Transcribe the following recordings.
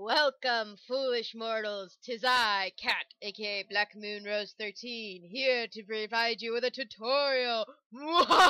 Welcome, foolish mortals. 'Tis I, Cat, aka Black Moon Rose 13, here to provide you with a tutorial. Mwahaha!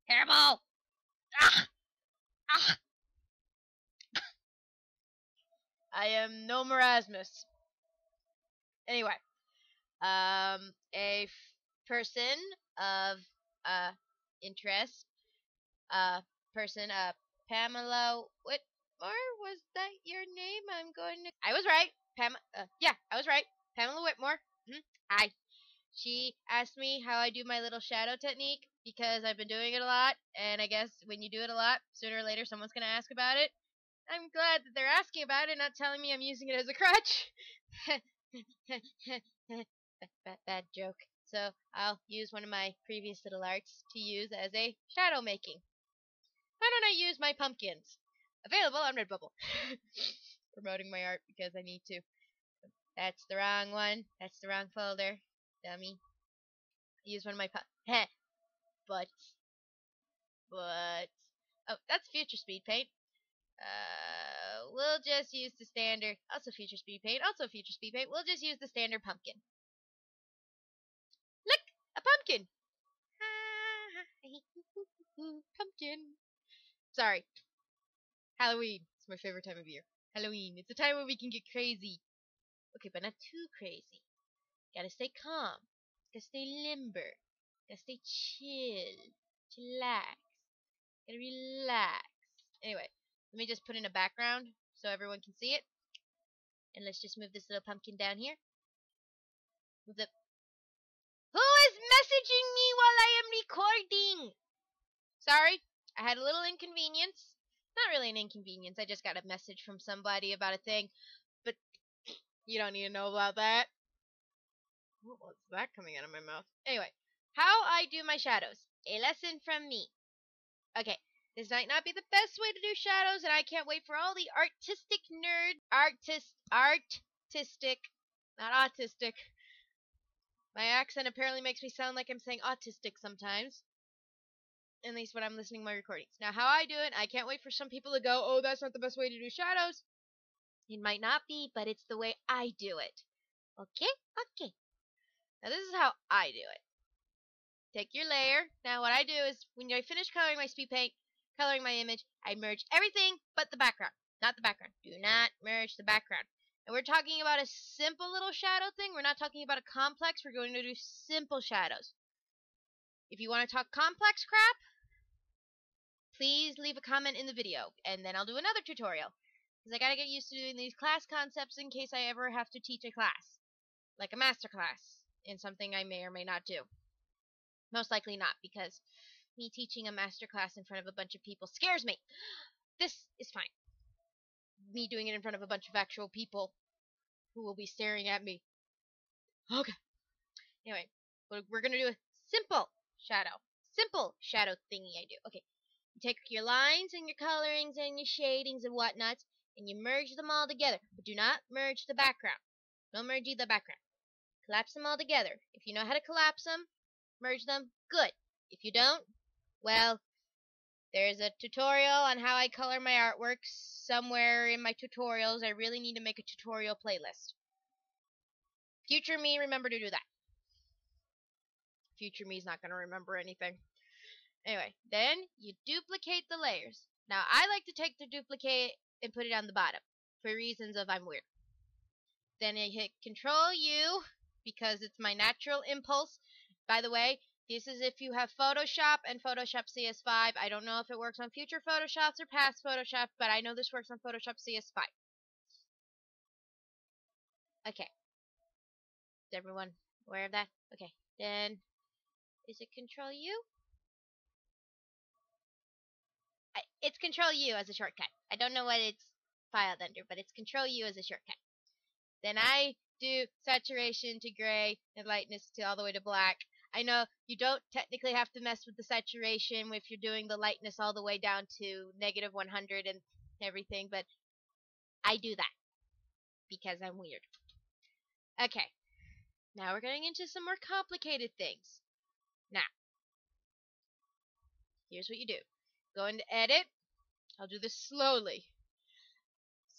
Terrible! Ah! Ah! I am no Marasmus. Anyway, a person of interest, person, Pamela Whitmore, was that your name? I was right. Yeah, I was right. Pamela Whitmore. Hi. She asked me how I do my little shadow technique because I've been doing it a lot, and I guess when you do it a lot, sooner or later someone's gonna ask about it. I'm glad that they're asking about it, not telling me I'm using it as a crutch. Bad joke. So I'll use one of my previous little arts to use as a shadow making. Why don't I use my pumpkins? Available on Redbubble. Promoting my art because I need to. That's the wrong one. That's the wrong folder. Dummy. Use one of my but oh, that's future speed paint. We'll just use the standard. Also future speed paint. Also future speed paint. We'll just use the standard pumpkin. Look, a pumpkin. Pumpkin. Sorry. Halloween. It's my favorite time of year. Halloween. It's a time where we can get crazy. Okay, but not too crazy. Gotta stay calm. Gotta stay limber. Gotta stay chill. Chillax. Gotta relax. Anyway, let me just put in a background so everyone can see it. And let's just move this little pumpkin down here. Move the... Who is messaging me while I am recording? Sorry, I had a little inconvenience. Not really an inconvenience. I just got a message from somebody about a thing. But you don't need to know about that. What was that coming out of my mouth? Anyway, how I do my shadows. A lesson from me. Okay, this might not be the best way to do shadows, and I can't wait for all the artistic, not autistic. My accent apparently makes me sound like I'm saying autistic sometimes. At least when I'm listening to my recordings. Now, how I do it, I can't wait for some people to go, oh, that's not the best way to do shadows. It might not be, but it's the way I do it. Okay? Okay. Now, this is how I do it. Take your layer. Now, what I do is, when I finish coloring my speed paint, coloring my image, I merge everything but the background. Not the background. Do not merge the background. And we're talking about a simple little shadow thing. We're not talking about a complex. We're going to do simple shadows. If you want to talk complex crap, please leave a comment in the video, and then I'll do another tutorial. Because I gotta get used to doing these class concepts in case I ever have to teach a class. Like a master class in something I may or may not do. Most likely not, because me teaching a master class in front of a bunch of people scares me. This is fine. Me doing it in front of a bunch of actual people who will be staring at me. Okay. Anyway, we're gonna do a simple shadow thingy I do. Okay. You take your lines and your colorings and your shadings and whatnots, and you merge them all together. But do not merge the background. Don't merge the background. Collapse them all together. If you know how to collapse them, merge them, good. If you don't, well, there's a tutorial on how I color my artwork somewhere in my tutorials. I really need to make a tutorial playlist. Future me, remember to do that. Future me's not going to remember anything. Anyway, then you duplicate the layers. Now, I like to take the duplicate and put it on the bottom for reasons of I'm weird. Then I hit Control U because it's my natural impulse. By the way, this is if you have Photoshop and Photoshop CS5. I don't know if it works on future Photoshops or past Photoshop, but I know this works on Photoshop CS5. Okay. Is everyone aware of that? Okay. Then, is it Control U? It's Control U as a shortcut. I don't know what it's filed under, but it's Control U as a shortcut. Then I do saturation to gray and lightness to all the way to black. I know you don't technically have to mess with the saturation if you're doing the lightness all the way down to -100 and everything, but I do that because I'm weird. Okay, now we're getting into some more complicated things. Now, here's what you do. Go into edit. I'll do this slowly.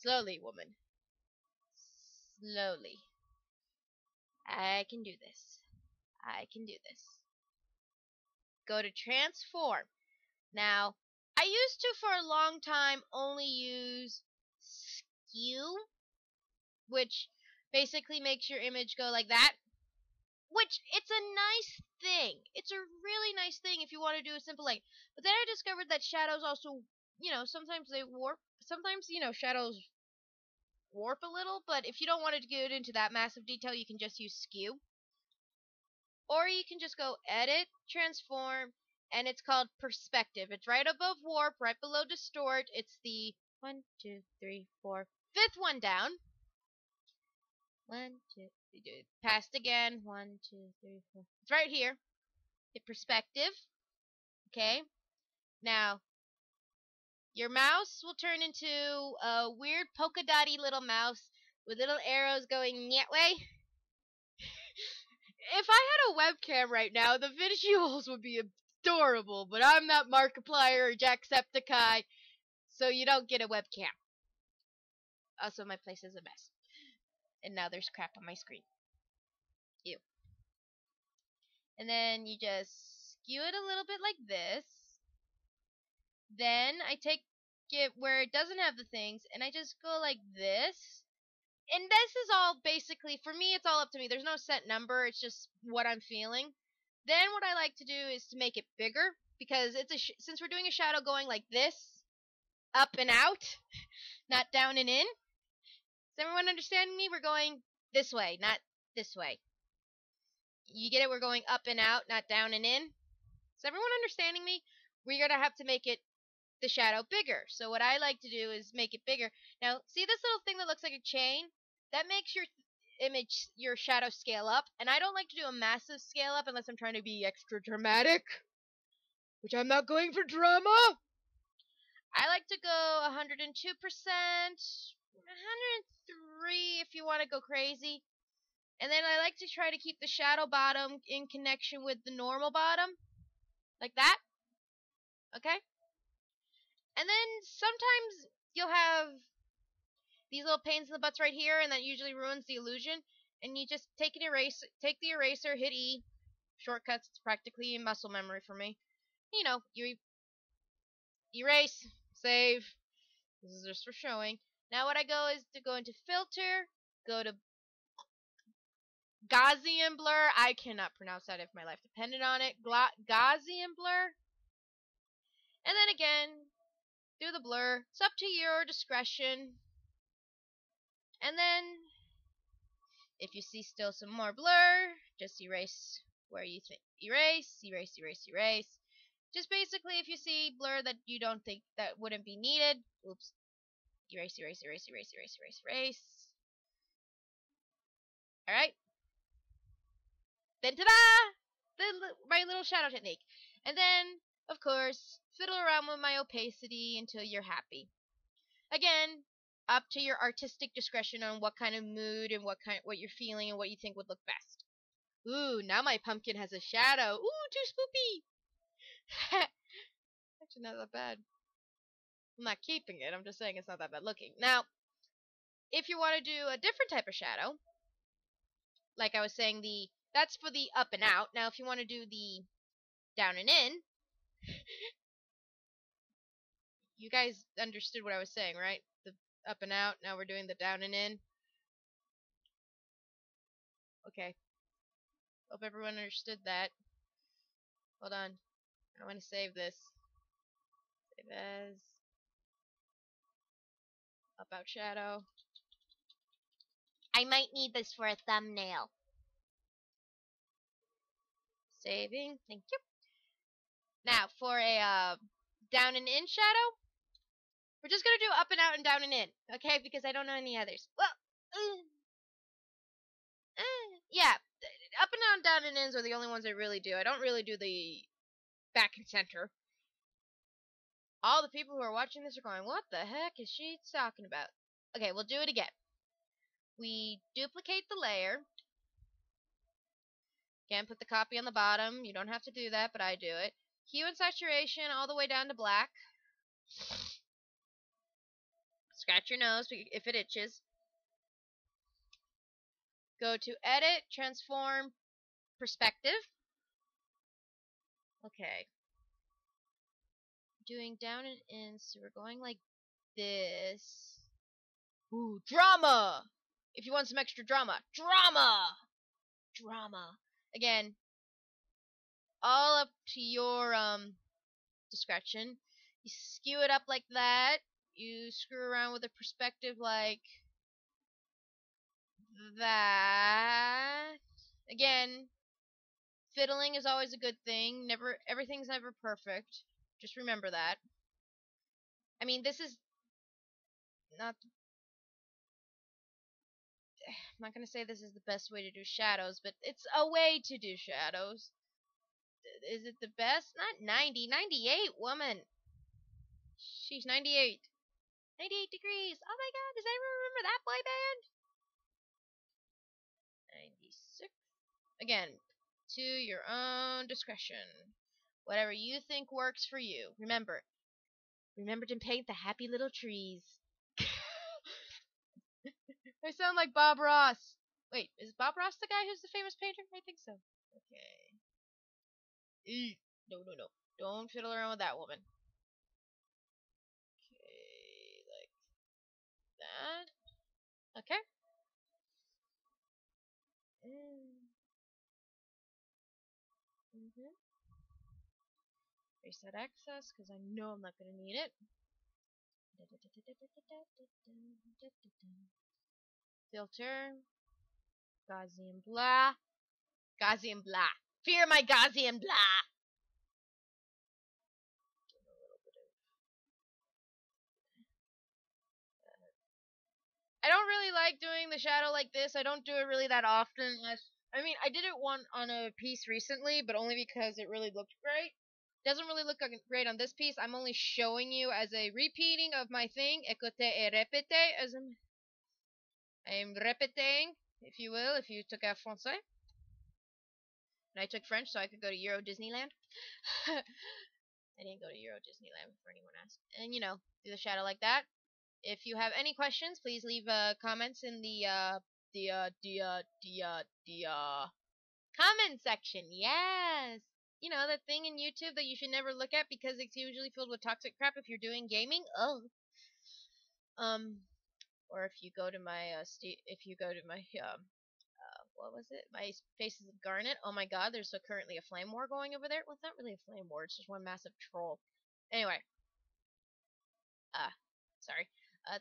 Slowly, woman. Slowly. I can do this. I can do this. Go to transform. Now, I used to for a long time only use skew, which basically makes your image go like that. Which, it's a nice thing. It's a really nice thing if you want to do a simple light. But then I discovered that shadows also, sometimes they warp. Sometimes, shadows warp a little. But if you don't want to get into that massive detail, you can just use skew. Or you can just go edit, transform, and it's called perspective. It's right above warp, right below distort. It's the 1, 2, 3, 4, fifth one down. 1, 2, 3, passed again. 1, 2, 3, 4. It's right here. Hit perspective. Okay. Now, your mouse will turn into a weird polka dotty little mouse with little arrows going that way. If I had a webcam right now, the visuals would be adorable, but I'm not Markiplier or Jacksepticeye, so you don't get a webcam. Also, my place is a mess. And now there's crap on my screen. Ew. And then you just skew it a little bit like this. Then I take it where it doesn't have the things, and I just go like this. And this is all basically, for me, it's all up to me. There's no set number. It's just what I'm feeling. Then what I like to do is to make it bigger, because it's since we're doing a shadow going like this, up and out, not down and in. Is everyone understanding me? We're going this way, not this way. You get it? We're going up and out, not down and in. Is everyone understanding me? We're going to have to make it the shadow bigger. So what I like to do is make it bigger. Now, see this little thing that looks like a chain? That makes your image, your shadow scale up. And I don't like to do a massive scale up unless I'm trying to be extra dramatic, which I'm not going for drama. I like to go 102%, 103 if you want to go crazy. And then I like to try to keep the shadow bottom in connection with the normal bottom. Like that. Okay? And then sometimes you'll have these little pains in the butts right here, and that usually ruins the illusion. And you just take the eraser, hit E. Shortcuts, it's practically muscle memory for me. You erase, save. This is just for showing. Now what I go is to go into filter, go to Gaussian blur. I cannot pronounce that if my life depended on it. Gaussian blur. And then again, do the blur. It's up to your discretion. And then, if you see still some more blur, just erase where you think. Erase, erase, erase, erase. Just basically, if you see blur that you don't think that wouldn't be needed, oops. Erase, erase, erase, erase, erase, erase, erase. Alright. Then, ta-da! My little shadow technique. And then, of course, fiddle around with my opacity until you're happy. Again, up to your artistic discretion on what kind of mood and what you're feeling and what you think would look best. Ooh, now my pumpkin has a shadow. Ooh, too spoopy. Actually, not that bad. I'm not keeping it. I'm just saying it's not that bad looking. Now, if you want to do a different type of shadow, like I was saying, that's for the up and out. Now, if you want to do the down and in, you guys understood what I was saying, right? The up and out. Now we're doing the down and in. Okay. Hope everyone understood that. Hold on. I want to save this. Save as about shadow. I might need this for a thumbnail. Saving. Thank you. Now, for a down and in shadow, we're just going to do up and out and down and in. Okay? Because I don't know any others. Well, yeah. Up and down and ins are the only ones I really do. I don't really do the back and center. All the people who are watching this are going, what the heck is she talking about? Okay, we'll do it again. We duplicate the layer. Again, put the copy on the bottom. You don't have to do that, but I do it. Hue and saturation all the way down to black. Scratch your nose if it itches. Go to edit, transform, perspective. Okay. Doing down and in, so we're going like this. Ooh, drama! If you want some extra drama. Drama! Drama. Again, all up to your discretion. You skew it up like that. You screw around with the perspective like that. Again, fiddling is always a good thing. Everything's never perfect. Just remember that. I mean, this is not. I'm not gonna say this is the best way to do shadows, but it's a way to do shadows. Is it the best? Not 90. 98, woman. She's 98. 98 degrees. Oh my god, does anyone remember that boy band? 96. Again, to your own discretion. Whatever you think works for you. Remember to paint the happy little trees. I sound like Bob Ross. Wait, is Bob Ross the guy who's the famous painter? I think so. Okay. No. Don't fiddle around with that woman. Okay, like that. Okay. Reset access, because I know I'm not going to need it. Filter. Gaussian blah. Gaussian blah. Fear my Gaussian blah. I don't really like doing the shadow like this. I don't do it really that often. I mean, I did it on a piece recently, but only because it really looked great. Doesn't really look great on this piece. I'm only showing you as a repeating of my thing. Écoutez et répétez, as I'm repeating, if you will, if you took out Francais. And I took French so I could go to Euro Disneyland. I didn't go to Euro Disneyland for anyone asked. And, you know, do the shadow like that. If you have any questions, please leave comments in the comment section. Yes. You know, that thing in YouTube that you should never look at because it's usually filled with toxic crap if you're doing gaming. Oh. Or if you go to my what was it? My Faces of Garnet. Oh my god, there's currently a flame war going over there. Well, it's not really a flame war, it's just one massive troll. Anyway. Sorry.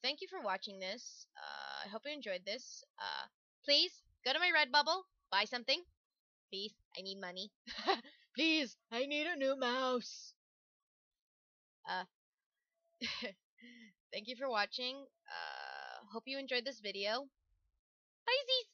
Thank you for watching this. I hope you enjoyed this. Please, go to my Redbubble, buy something. Please, I need money. Please, I need a new mouse. Thank you for watching. Hope you enjoyed this video. Bye.